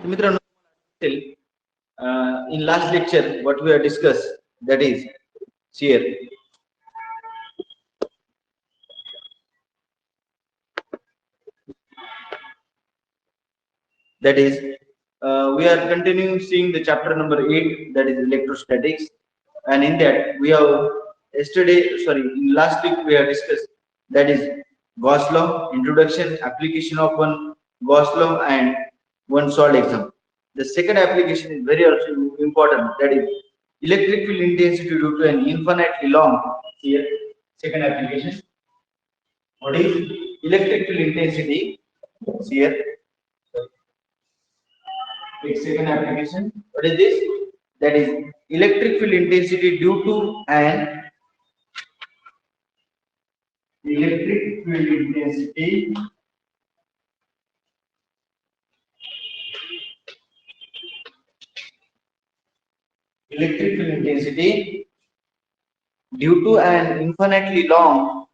So, मित्रांनो, in last lecture, what we have discussed, that is shear. That is, we are continuing seeing the chapter number 8, that is electrostatics, and in that we have in last week we have discussed, that is Gauss law, introduction, application of one Gauss law, and one solid example. The second application is very also important, that is electric field intensity due to an infinitely long here. Second application. What is electric field intensity? Here. Second application. What is this? That is electric field intensity due to an electric field intensity due to an infinitely long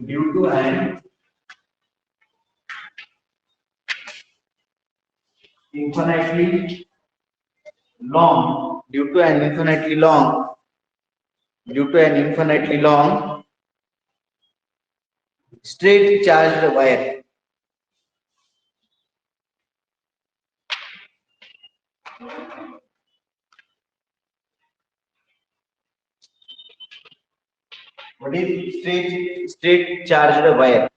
due to an infinitely long due to an infinitely long due to an infinitely long straight charged wire. What is straight charged wire?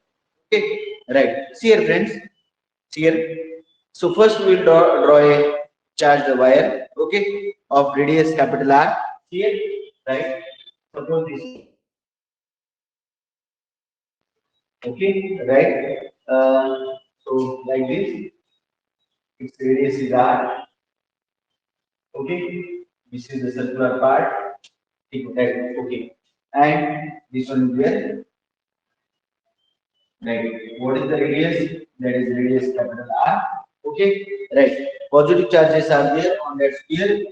Okay, right. See here, friends. See here. So first we will draw a charged wire. Okay, of radius capital R. Here, right. Suppose this. Okay, right. So like this, its radius is R. Okay, this is the circular part. Right. Okay, and this one is there. Right. What is the radius? That is radius capital R. Okay. Right. Positive charges are there on that sphere.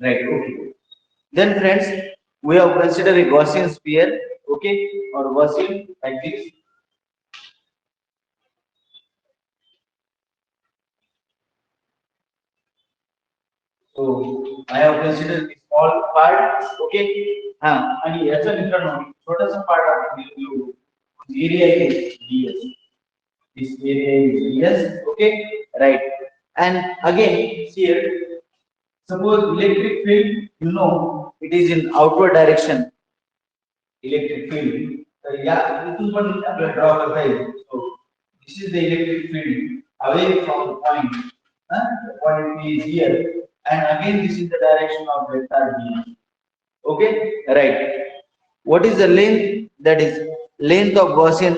Right. Okay. Then friends, we have considered a Gaussian sphere. Okay. Or Gaussian like this. So I have considered this small part. Okay. आणि याचा मित्रांनो छोटासा part आपण घेऊ. Area is ds. This area is ds. Okay. Right. And again here, suppose electric field, you know, it is in outward direction. Electric field. So yeah, इथून पण आपल्याला draw करता येईल. So this is the electric field away from the point. The point is here, and again this is the direction of vector B. Okay, right. What is the length? That is length of Gaussian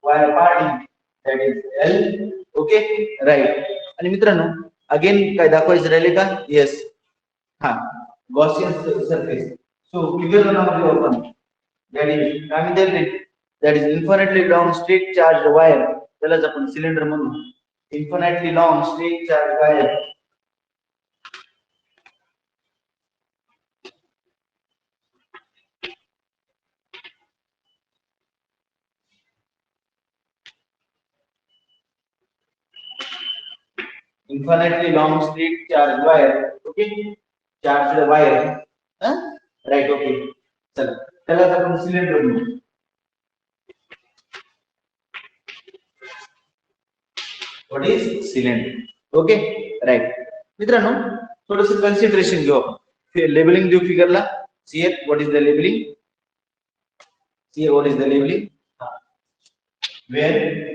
wire parting. That is L. Okay, right. आणि मित्रांनो again काय दाखवायचं राहिले का? Yes. हा Gaussian surface. So figure 1 मध्ये आपण that is काय म्हणते that is infinitely long straight charged wire, त्यालाच आपण सिलेंडर म्हणू. Infinitely long straight charged wire. Infinitely long straight charged wire. Okay, charged wire. Huh? Right. Okay. चला त्यालाच आपण सिलेंडर म्हणू. What is cylinder? Okay, right. मित्रांनो थोडस कन्सिडरेशन घेऊ आपण. लेबलिंग देऊ फिगरला. See here, what is the labeling? See here, what is the labeling? Where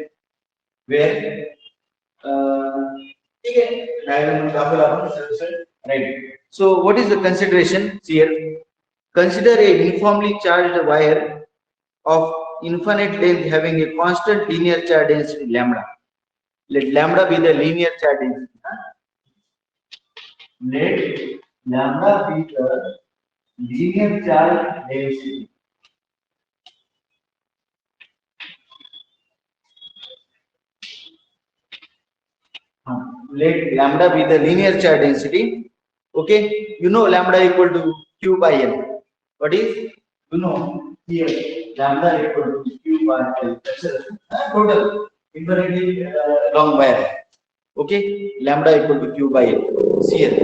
ठीक आहे, डायग्राम दाखवला आपण. Right. So what is the consideration? See here, consider a uniformly charged wire of infinite length having a constant linear charge density lambda. Let lambda be the linear charge density. Let lambda be the linear charge density. let lambda be the linear charge density. Okay, you know lambda equal to q by l. What is, you know, here lambda equal to q by l. That's a total infinitely long wire. Okay, lambda equal to q by l. See here,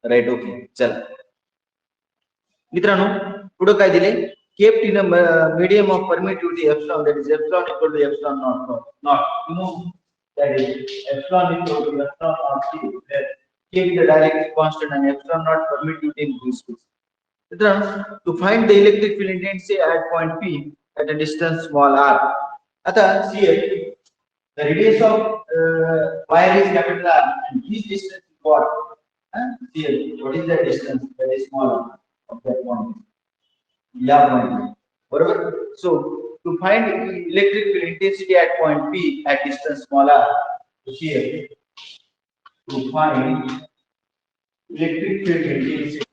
right? Okay, चल मित्रांनो पुढे काय दिले, kept in a medium of permittivity epsilon, that is epsilon equal to epsilon not, you know, that is epsilon equal to epsilon naught c, that keep the direct constant and epsilon naught permittivity in free space. मित्रांनो, to find the electric field intensity at point p at a distance small r. आता here the radius of wire is capital R and this distance is what? Here, what is the distance? That is small r of that point. Yeah, point. Barabar. So to find electric field intensity at point P at distance small r, here to find electric field intensity,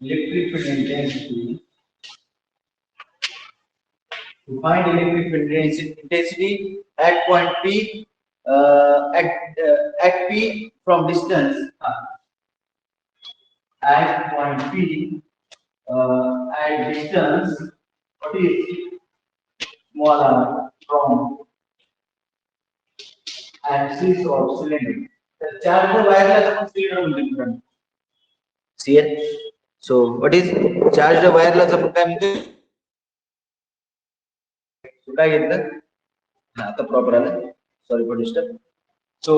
electric field intensity, to find electric field intensity at point P at P from distance at point P at distance what is small r from axis of cylinder. The charge of wireless upon cylinder movement. See here. So what is charge of wireless upon काय म्हणते? So काय घेतलं? हा आता proper आलं. Sorry for disturb. So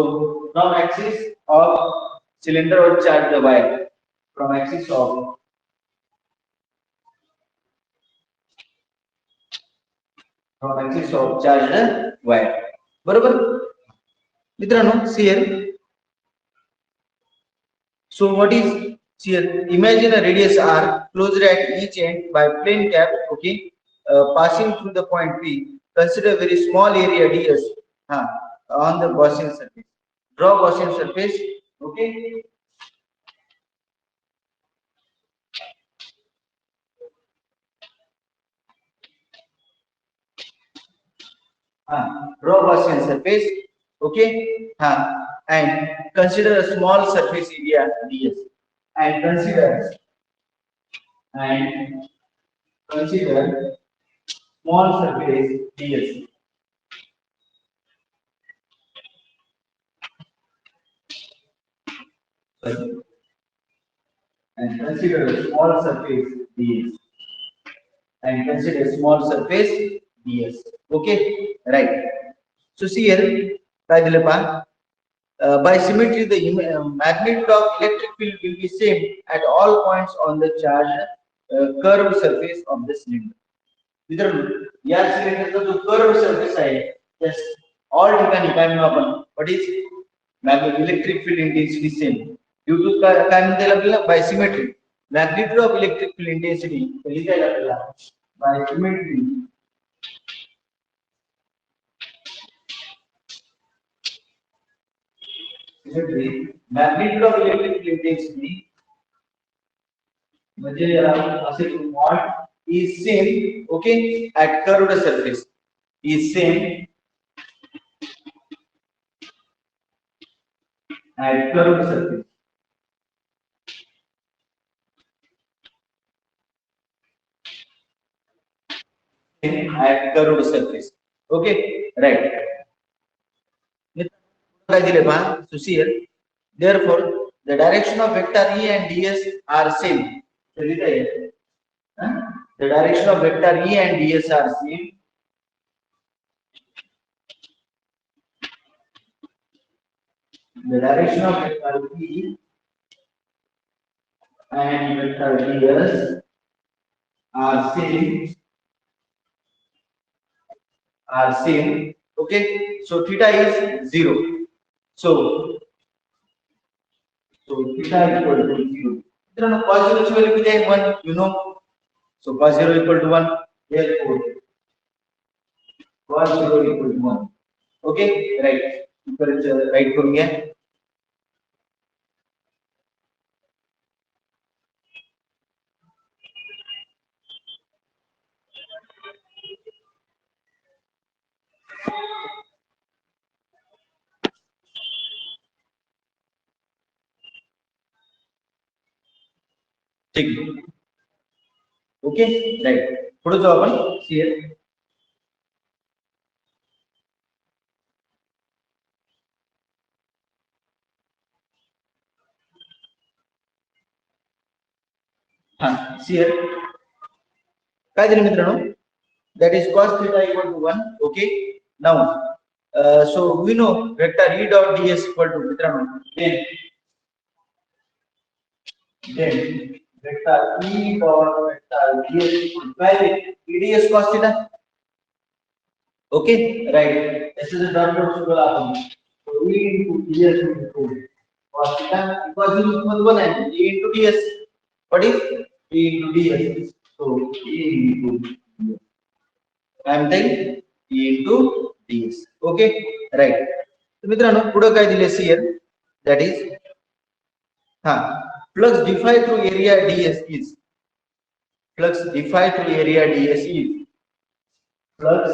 from axis of cylinder or charge the wire from axis of charge the wire. बरोबर? मित्रांनो see here. So what is here? Imagine a radius r closed at each end by plane cap. Okay, passing through the point P. Consider very small area ds on the Gaussian surface. Draw Gaussian surface. Okay. Draw Gaussian surface. Okay. And consider a small surface area ds. And consider small surface ds. And consider a small surface ds. And consider small surface ds. Okay, right. So see here, by symmetry, the magnitude of electric field will be same at all points on the charged curved surface of the cylinder. मित्रांनो, या सिलेंडरचा जो curve surface आहे त्यास all ठिकाणी काय म्हणू आपण, what is electric field intensity same due to काय म्हणता येईल आपल्याला, by symmetry. Magnitude of electric field intensity लिहिता येईल आपल्याला by symmetry. Magnitude of electric field intensity म्हणजे असे mod is same, okay, at curved surface is same at curved surface. At curved surface. Okay, right. So see here, therefore the direction of vector E and ds are same. The direction of vector E and ds are same. The direction of vector E and vector ds are same. Okay, so theta is 0. So theta is equal to 0. Then cos 0 ची value किती आहे, 1, you know. So cos 0 equal to 1. Therefore cos 0 equal to 1. Okay, right. Write करून घ्या. ठीक आहे. Okay right. पुढे जाऊ आपण सीएल. हा सीएल काय दिलं मित्रांनो, that is cos theta equal to 1. Okay, now so we know vector E dot ds equal to मित्रांनो then vector E dot vector ds equal to काय E ds cos theta. Okay right, this is a dot product बोला आपण. So E into ds into cos theta equal to 1 है E into ds. What is E into ds? So E into ds. I am saying E into ds. Okay, right. तर मित्रांनो पुढे काय दिले here, that is flux defined through area ds is flux defined through area ds is flux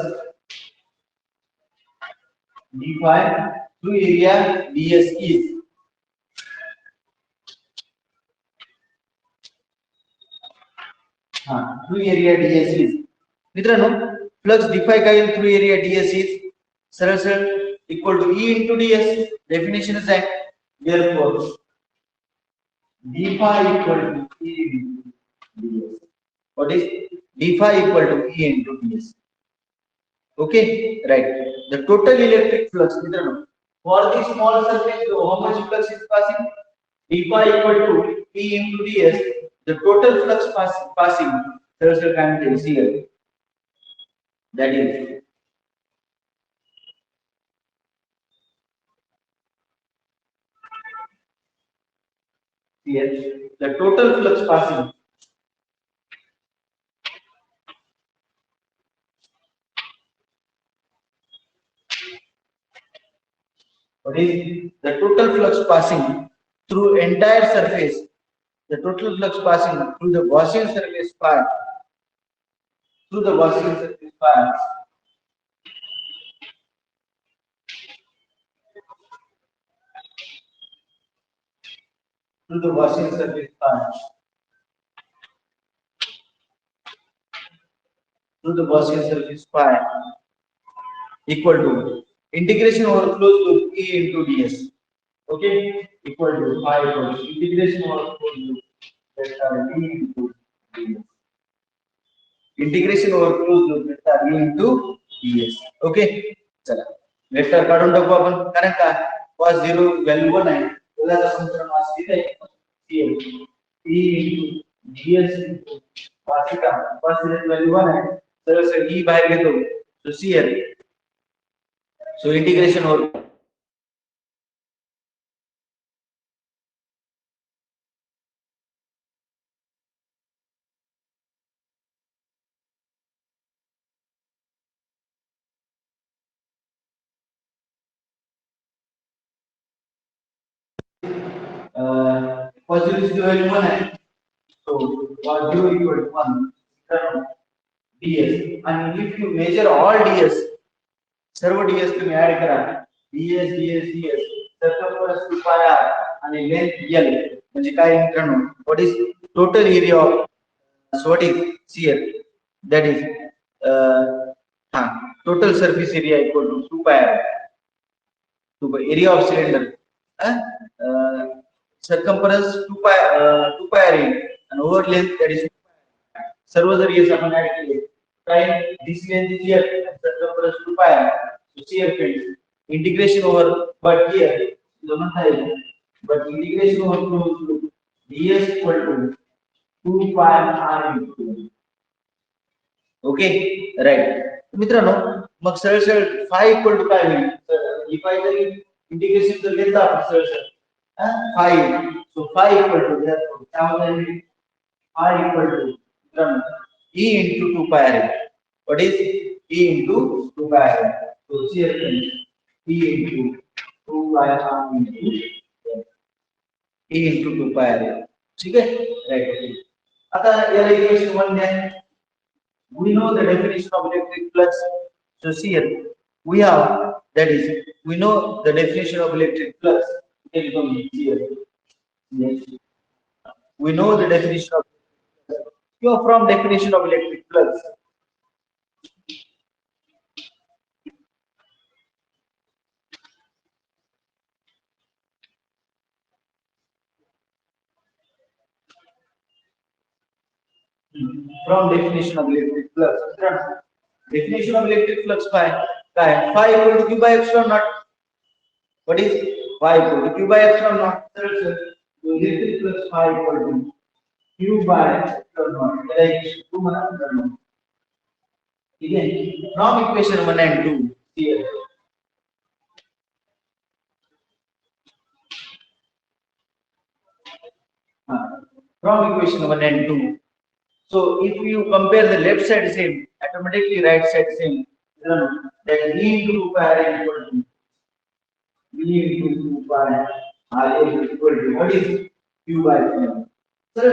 defined through area ds is through area ds is मित्रांनो flux define काय through area ds is सरळ सरळ equal to E into ds. डेफिनेशनच आहे. therefore d phi equal to E into ds. What is d phi equal to E into ds? Okay, right. The total electric flux, मित्रांनो, for the small surface, how much flux is passing? d phi equal to E into ds. The total flux passing, सरळ काय म्हणते here, that is here the total flux passing what is the total flux passing through entire surface, the total flux passing through the Gaussian surface part, through the Gaussian surface part through the Gaussian surface part through the Gaussian surface part equal to integration over closed loop E into ds. Okay, equal to phi equal to integration over closed loop vector E into ds. Integration over close loop vector E into ds. Okay चला vector काढून टाकू आपण, कारण का cos 0 value 1 आहे, त्याला समीकरण वाचली आहे cl E into ds into cos theta. cos theta value 1 आहे, तर E बाहेर घेतो, so cl, so integration over positive value 1 आहे, so cos 0 equal to 1 ds. आणि if you measure all ds, सर्व ds तुम्ही ऍड करा, ds ds ds circumference 2 pi r आणि length l, म्हणजे काय मित्रांनो, what is total area of, so what is cl, that is total surface area equal to 2 pi r, to the area of cylinder, circumference 2 pi r and over length, that is सर्व जर yes आपण add केले, काय this length is here, circumference 2 pi r, so here friends integration over, but here दोनों था, but integration over closed loop ds equal to 2 pi r into, okay right. मित्रांनो मग सरळ सरळ five equal to काय होईल, ही फाय जरी integration जर घेतलं आपण सरळ सरळ 5, सो 5 इक्वल टू त्यामध्ये 5 इक्वल टू मित्रांनो E into 2 pi r. What is E into 2 pi r? So here E into 2 pi r into E into 2 pi r. ठीक है, राइट. आता याला इक्वेशन 1 द्या. We know the definition of electric flux. So here we have, that is we know the definition of electric flux. Here. Yes. We know the definition of from definition of electric flux. From definition of electric flux. Definition of electric flux phi equal to q by epsilon naught. What is phi equal to q by epsilon naught? So electric flux phi equal to q by epsilon naught. Again, from equation 1 and 2 here. From equation 1 and 2. So if you compare the left side same, automatically right side same. That E into 2 pi r equal to E into 2 pi r equal to what is q by epsilon. Sir,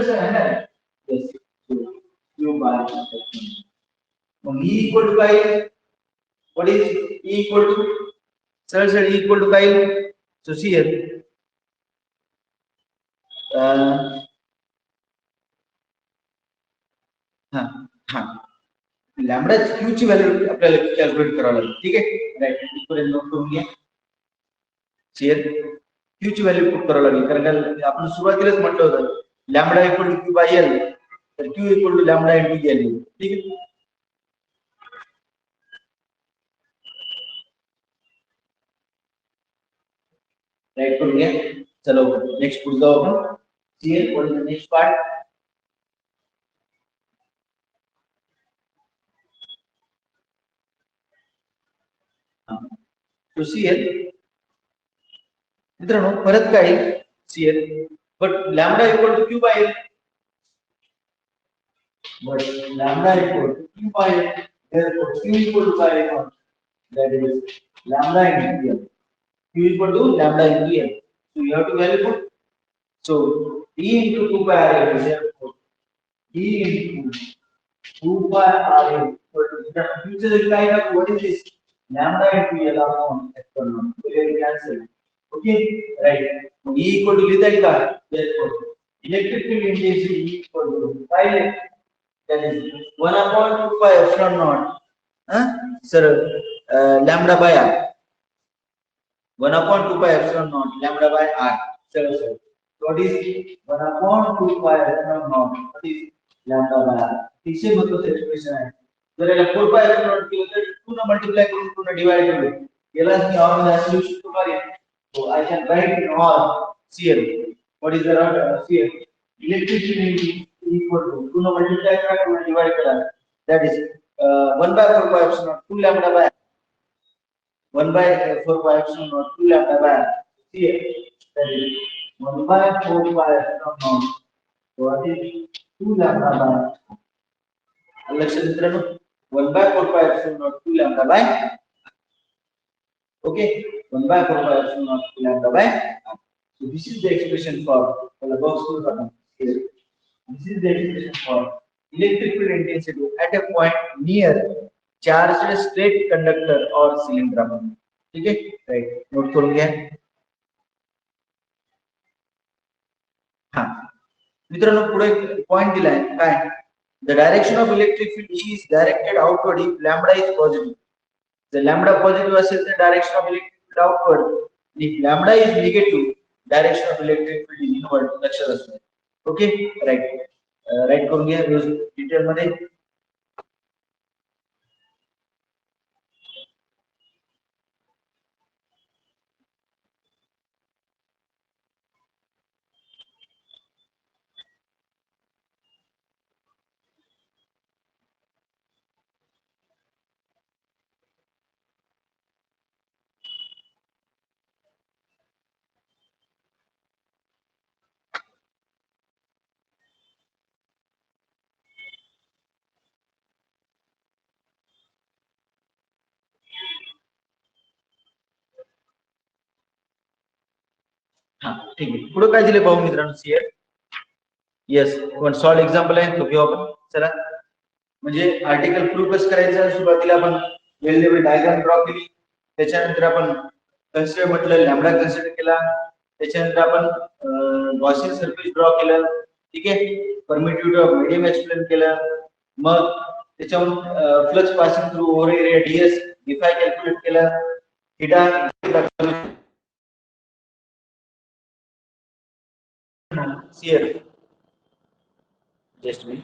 yes. So q by epsilon. When E equal to pi, what is E equal to? Sir, E equal to pi. So see here. Lambda q ची value आपल्याला calculate करावं लागेल. ठीक आहे, right. इथपर्यंत note करून घ्या. शेअर क्यू ची व्हॅल्यू पुट करावं लागेल, कारण आपण सुरुवातीलाच म्हटलं होतं lambda equal to Q by l, तर q equal to lambda into l. ठीक आहे, राईट करून घ्या. चलो नेक्स्ट पुढे जाऊ आपण. Share what is the next part? तो सीएल मित्रांनो परत काय CL but lambda equal to Q by L, but lambda equal to Q by L, therefore q equal to pi r, that is lambda into l. Q equal to lambda into l, so you have to value put. So E into 2 pi r l, therefore E into 2 pi r l equal to the future kind of what is this lambda into l upon epsilon. So we will cancel. Okay, right. E equal to लिहिता का? Therefore electric field intensity E equal to pi, that is 1 upon 2 pi epsilon naught. Sir, lambda by r. 1 upon 2 pi epsilon naught lambda by r. Sir, so what is 1 upon 2 pi epsilon naught? What is lambda by r? तीसरे महत्वाचं expression आहे. जर याला 4 pi epsilon naught केलं तर 2 ने multiply करून 2 ने डिवाइड करू. याला मी और मध्ये सॉल्यूशन करू. So I can write in all CL. What is the CL? Electric field equal to 2 no multiply kara 2 divide kara. That is 1 by 4 pi epsilon 2 lambda by 1 by 4 pi epsilon 2 lambda by CL. That is 1 by 4 pi epsilon 0. So what is 2 lambda by? लक्षात मित्रांनो 1 by 4 pi epsilon 2 lambda by. Okay, 1 by 4 pi epsilon naught lambda by r. So this is the expression for the box button here. This is the expression for electric field intensity at a point near charged straight conductor or cylinder. ठीक है, right? Note करून घ्या. हाँ मित्रांनो पुढे point दिलाय काय? The direction of electric field E is directed outward if lambda is positive. The lambda positive असेल तर direction of electric field outward. If lambda is negative, direction of electric field is inward. लक्षात असू. Okay, right. Right करून घ्या detail मध्ये. ठीक आहे, पुढे काय दिले पाहू मित्रांनो. CL yes, one solve example आहे तो घेऊ आपण. चला, म्हणजे आर्टिकल प्रूव्ह कसं करायचं. सुरुवातीला आपण वेल लेवल डायग्राम ड्रॉ केली, त्याच्यानंतर आपण कन्सिडर म्हटलं लॅम्बडा कन्सिडर केला, त्याच्यानंतर आपण गॉसियन सरफेस ड्रॉ केलं, ठीक आहे. परमिटिव्हिटी ऑफ मीडियम एक्सप्लेन केलं. मग त्याच्यावर flux passing through over area ds डिफाय कॅल्क्युलेट केलं. Theta here just me.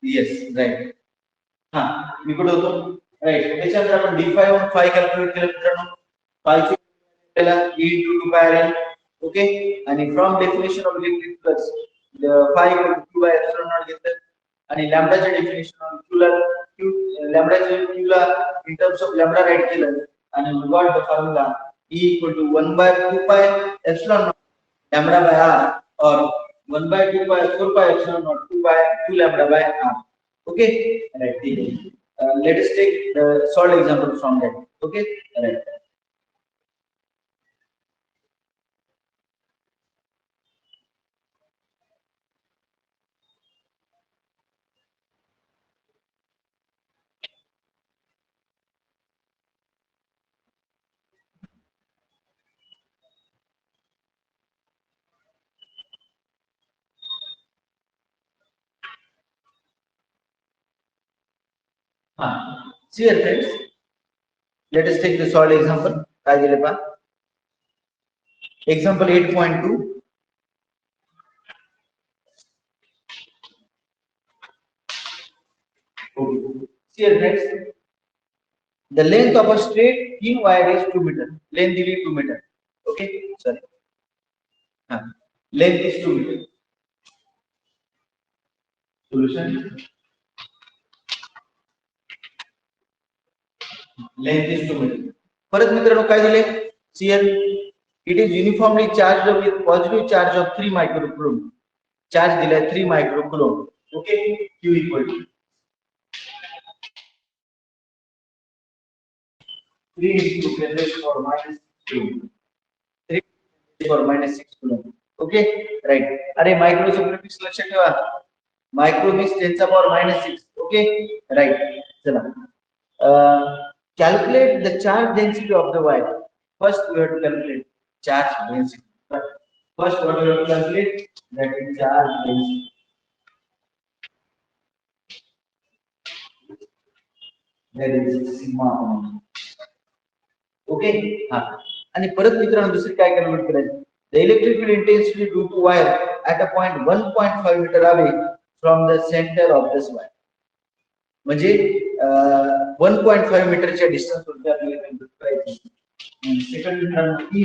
Yes, right. हाँ, मी कुठे होतो? राईट. त्याच्यानंतर आपण d5 on 5 कॅल्क्युलेट केलं मित्रांनो. 5 ची केला e into 2 pi r. Okay. आणि from definition of electric flux 5 equal to 2 by epsilon naught घेतलं. आणि लॅम्बडाचे डेफिनेशन ऑफ q ला लॅम्बडाचे q ला in terms of lambda right केलं. आणि we got the formula e equal to 1 by 2 pi epsilon naught lambda by r or 1 by 2 by 4 pi epsilon naught 2 by 2 lambda by r. Okay, right. Let us take the solid example from that. Okay, right. See here, friends. Let us take the solid example. Example 8.2. Okay. See here, friends. The length of a straight thin wire is 2 meter. Length is 2 meter. Okay, sorry. Length is 2 meter. Solution. Length is 2 meter. परत मित्रांनो काय दिले? CL it is uniformly charged with positive charge of 3 microcoulomb. Charge दिलाय 3 microcoulomb. Okay, Q equal to 3 into 10 raised to power minus 2. 3 to power minus 6 coulomb. Okay, right. अरे मायक्रोचं prefix लक्षात ठेवा. Micro means 10 चा power minus 6. Okay, right. चला. Calculate the charge density of the wire. First, we have to calculate charge density. First, what we have to calculate, that is charge density. That is sigma. Okay. आणि परत मित्रांनो दुसरी काय calculate करायचं? The electrical intensity due to wire at a point 1.5 meter away from the center of this wire. म्हणजे 1.5 मीटरच्या distance वरती आपल्याला कॅल्क्युलेट करायचं. सेकंड मित्रांनो E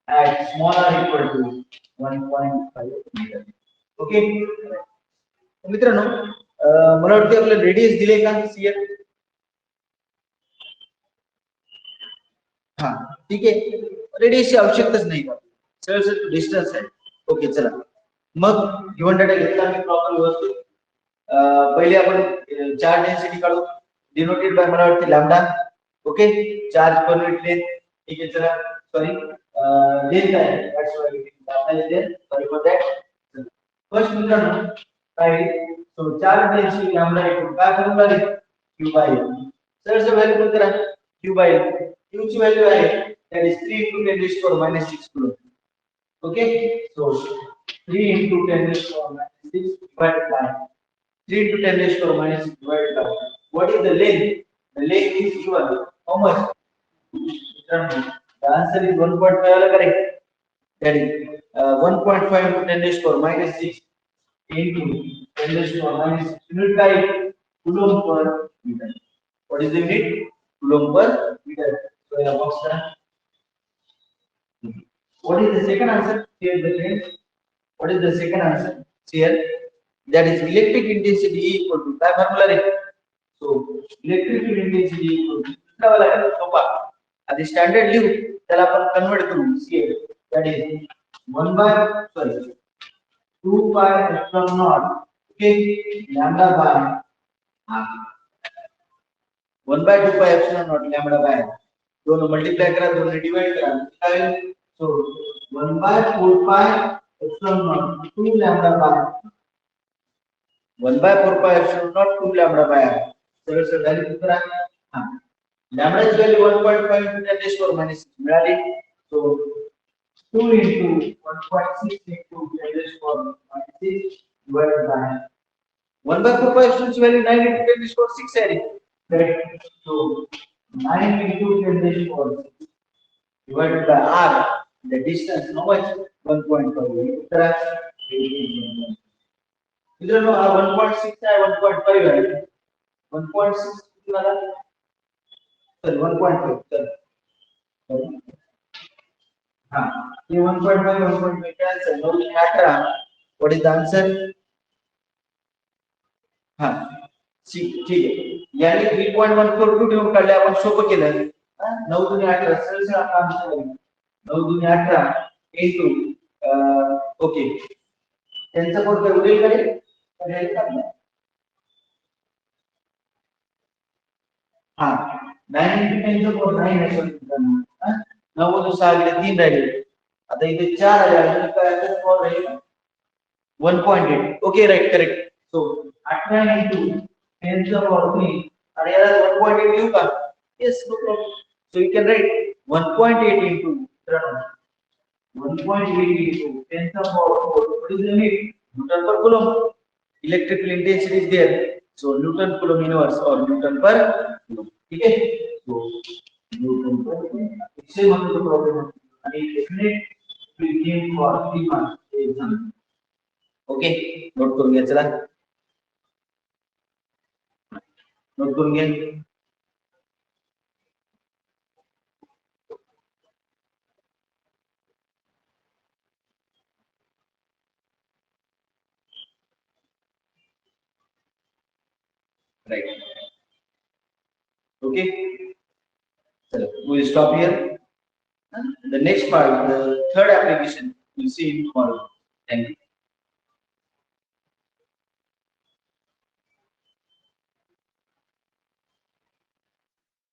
at small r equal to 1.5 meter. Okay मित्रांनो मला वाटतं आपल्याला रेडियस दिले का? सीएल. हा ठीक आहे. रेडियसची आवश्यकताच नाही. सरळ डिस्टन्स आहे. ओके चला. मग गिवन डाटा घेतला मी प्रॉपर व्यवस्थित. पहिले आपण चार्ज डेन्सिटी काढू. डिनोटेड बाय मला वाटते lambda. Okay. Charge per unit length. ठीक आहे चला. सॉरी लेंथ आहे. That's why lambda is sorry for that. First मित्रांनो काय so charge density lambda equal काय फॉर्म्युला आहे? q by l. सरळ व्हॅल्यू पुट करा. q by l. q ची व्हॅल्यू आहे that is 3 into 10 raised to power minus 6 coulomb. Okay, so 3 into 10 raised to power minus 6 divided by 3 into 10 raised to power minus 6 divided by what is the length? The length is given how much? answer is 1.5 वाला correct. That is 1.5 into 10 raised to power minus 6 into 10 raised to power minus 6 unit type coulomb per meter. What is the unit? Coulomb per meter. So in a box. What is the second answer? Here the friends. What is the second answer? Here that is electric intensity equal to काय formula रे? So electrical intensity equal to दुसरा वाला आहे सोपा. आधी standard लिहू त्याला आपण convert करू CL that is 2 pi epsilon naught okay lambda by 1 by 2 pi epsilon naught lambda by दोनों मल्टीप्लाई करा दोनों डिवाइड करा काय so 1 by 4 pi epsilon naught 2 lambda by 1 by 4 pi epsilon naught 2 lambda by सरळ सरळ value करा हां lambda ची value 1.5 into 10 raised to power minus 6 मिळाली so 2 into 1.6 into 10 raised to power minus 6 divided by 1 by 4 pi epsilon ची value 9 into 10 raised to power 6 आहे correct so 9 into 10 raised to power 6 divided by r the distance how much 1.5 इतना इधर no 1.6 है 1.5 है 1.6 कितना था sir 1.5 sir हाँ ये 1.5 1.5 क्या है 9 18 व्हाट इज द आंसर हाँ ठीक है यानी 3.142 घेऊन काढले आपण सोपं केलं 9 दुनी 18 सरळ सरळ आपला आन्सर आहे 9 दुनी 18 into ओके त्यांचा कोड काय उडेल का रे हाँ 9 into 10 चा कोड 9 आहे सर 9 मध्ये 6 गेले 3 राहिले आता इथे 4 आले अजून काय आहे कोड राहील 1.8 okay right correct so 18 into 10 चा power 3 आणि याला 1.8 लिहू का yes no problem so you can write 1.8 into 1.8 into 10 चा power 4 what is the unit newton per coulomb electrical intensity is there so newton coulomb inverse or newton per coulomb ठीक है so newton per coulomb इससे मतलब तो problem है आणि definite will give for 3 marks exam okay note करून घ्या चला नोट करून घ्या right okay so we'll stop here the next part the third application we'll see tomorrow thank you